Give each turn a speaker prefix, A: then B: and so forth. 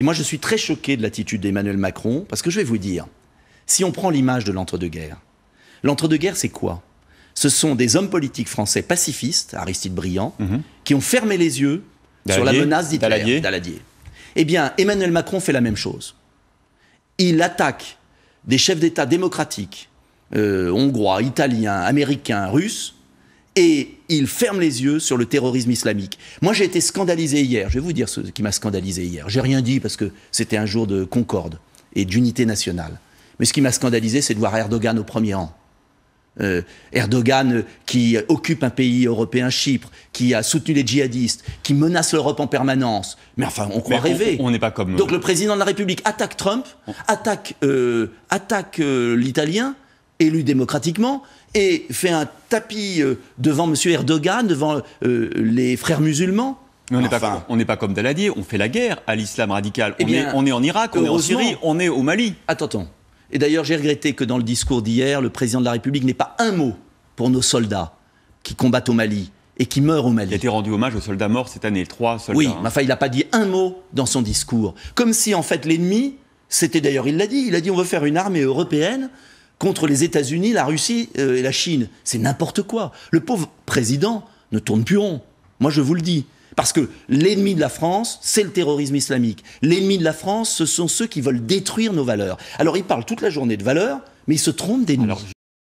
A: Et moi, je suis très choqué de l'attitude d'Emmanuel Macron, parce que je vais vous dire, si on prend l'image de l'entre-deux-guerres, l'entre-deux-guerres, c'est quoi? Ce sont des hommes politiques français pacifistes, Aristide Briand, qui ont fermé les yeux sur la menace d'Hitler, Daladier. Eh bien, Emmanuel Macron fait la même chose. Il attaque des chefs d'État démocratiques, hongrois, italiens, américains, russes, et il ferme les yeux sur le terrorisme islamique. Moi, j'ai été scandalisé hier. Je vais vous dire ce qui m'a scandalisé hier. J'ai rien dit parce que c'était un jour de concorde et d'unité nationale. Mais ce qui m'a scandalisé, c'est de voir Erdogan au premier rang. Erdogan qui occupe un pays européen, Chypre, qui a soutenu les djihadistes, qui menace l'Europe en permanence. Mais enfin, on croit rêver.
B: On n'est pas comme...
A: Donc le président de la République attaque Trump, attaque l'Italien, élu démocratiquement, et fait un tapis devant M. Erdogan, devant les frères musulmans.
B: Mais on n'est pas comme Daladier, on fait la guerre à l'islam radical. On est en Irak, on est en Syrie, on est au Mali.
A: Attends. Et d'ailleurs, j'ai regretté que dans le discours d'hier, le président de la République n'ait pas un mot pour nos soldats qui combattent au Mali et qui meurent au Mali.
B: Il a été rendu hommage aux soldats morts cette année, 3 soldats.
A: Oui, mais enfin, il n'a pas dit un mot dans son discours. Comme si, en fait, l'ennemi, c'était d'ailleurs, il a dit on veut faire une armée européenne contre les États-Unis, la Russie et la Chine. C'est n'importe quoi. Le pauvre président ne tourne plus rond. Moi, je vous le dis. Parce que l'ennemi de la France, c'est le terrorisme islamique. L'ennemi de la France, ce sont ceux qui veulent détruire nos valeurs. Alors, il parle toute la journée de valeurs, mais il se trompe d'ennemis.